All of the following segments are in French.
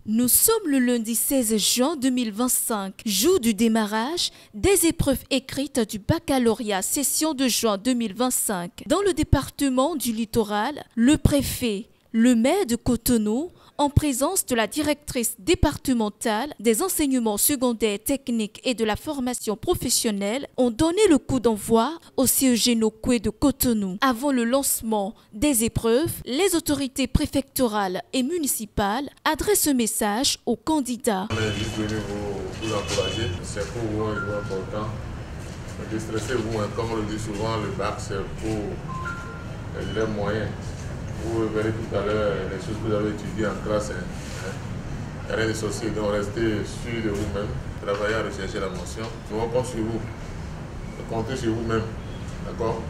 Nous sommes le lundi 16 juin 2025, jour du démarrage des épreuves écrites du baccalauréat session de juin 2025. Dans le département du littoral, le préfet, le maire de Cotonou, en présence de la directrice départementale des enseignements secondaires techniques et de la formation professionnelle, ont donné le coup d'envoi au CEG Nokoué de Cotonou. Avant le lancement des épreuves, les autorités préfectorales et municipales adressent un message aux candidats. On est juste venu vous encourager, c'est pour vous un jour important. Ne déstressez-vous, comme on le dit souvent, le bac c'est pour les moyens. Vous verrez tout à l'heure les choses que vous avez étudiées en classe. Il n'y a rien de sorcier, donc restez sûr de vous-même. Travaillez à rechercher la mention. Nous on compte sur vous. Comptez sur vous-même. D'accord?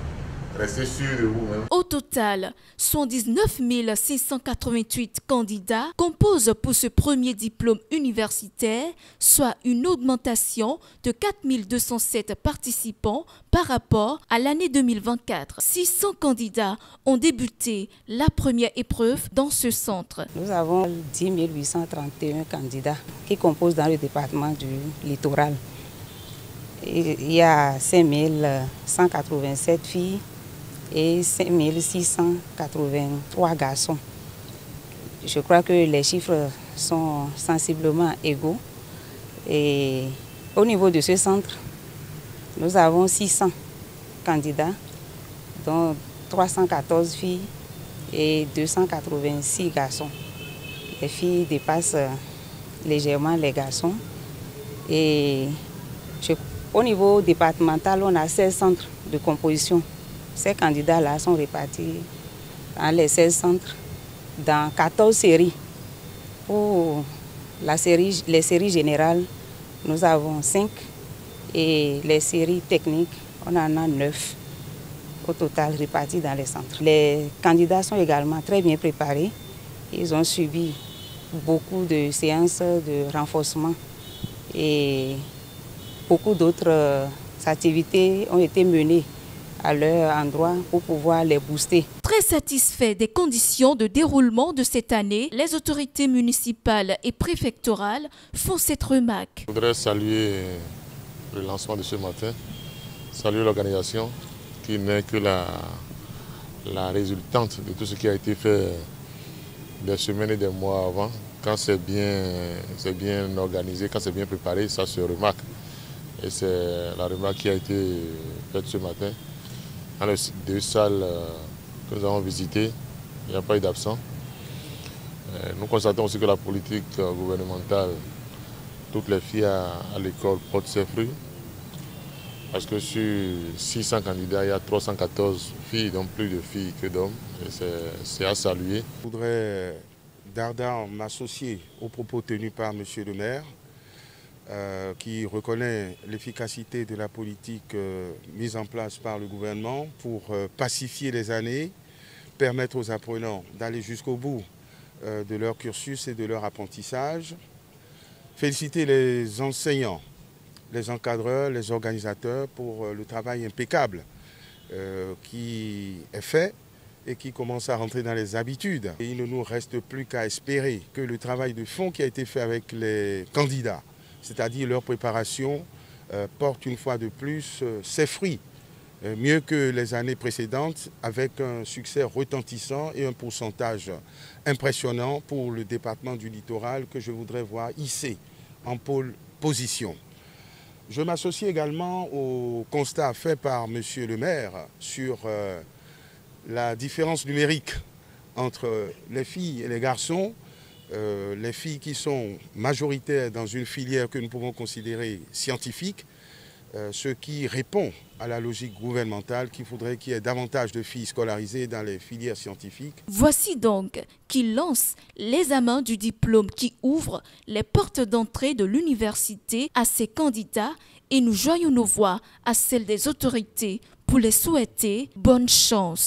Restez sûr de vous-même. Au total, 119 688 candidats composent pour ce premier diplôme universitaire, soit une augmentation de 4 207 participants par rapport à l'année 2024. 600 candidats ont débuté la première épreuve dans ce centre. Nous avons 10 831 candidats qui composent dans le département du littoral. Il y a 5 187 filles et 5 683 garçons. Je crois que les chiffres sont sensiblement égaux. Et au niveau de ce centre, nous avons 600 candidats, dont 314 filles et 286 garçons. Les filles dépassent légèrement les garçons. Et au niveau départemental, on a 16 centres de composition. Ces candidats-là sont répartis dans les 16 centres, dans 14 séries. Pour les séries générales, nous avons 5 et les séries techniques, on en a 9 au total répartis dans les centres. Les candidats sont également très bien préparés. Ils ont subi beaucoup de séances de renforcement et beaucoup d'autres activités ont été menées à leur endroit pour pouvoir les booster. Très satisfaits des conditions de déroulement de cette année, les autorités municipales et préfectorales font cette remarque. Je voudrais saluer le lancement de ce matin, saluer l'organisation qui n'est que la résultante de tout ce qui a été fait des semaines et des mois avant. Quand c'est bien organisé, quand c'est bien préparé, ça se remarque. Et c'est la remarque qui a été faite ce matin. Dans les 2 salles que nous avons visitées, il n'y a pas eu d'absent. Nous constatons aussi que la politique gouvernementale, toutes les filles à l'école portent ses fruits. Parce que sur 600 candidats, il y a 314 filles, donc plus de filles que d'hommes. C'est à saluer. Je voudrais d'ardent m'associer aux propos tenus par M. le maire, qui reconnaît l'efficacité de la politique mise en place par le gouvernement pour pacifier les années, permettre aux apprenants d'aller jusqu'au bout de leur cursus et de leur apprentissage. Féliciter les enseignants, les encadreurs, les organisateurs pour le travail impeccable qui est fait et qui commence à rentrer dans les habitudes. Et il ne nous reste plus qu'à espérer que le travail de fond qui a été fait avec les candidats, c'est-à-dire leur préparation, porte une fois de plus ses fruits, mieux que les années précédentes, avec un succès retentissant et un pourcentage impressionnant pour le département du littoral que je voudrais voir hissé en pôle position. Je m'associe également au constat fait par M. le maire sur la différence numérique entre les filles et les garçons. Les filles qui sont majoritaires dans une filière que nous pouvons considérer scientifique, ce qui répond à la logique gouvernementale qu'il faudrait qu'il y ait davantage de filles scolarisées dans les filières scientifiques. Voici donc qui lance l'examen du diplôme qui ouvre les portes d'entrée de l'université à ses candidats et nous joignons nos voix à celles des autorités pour les souhaiter bonne chance.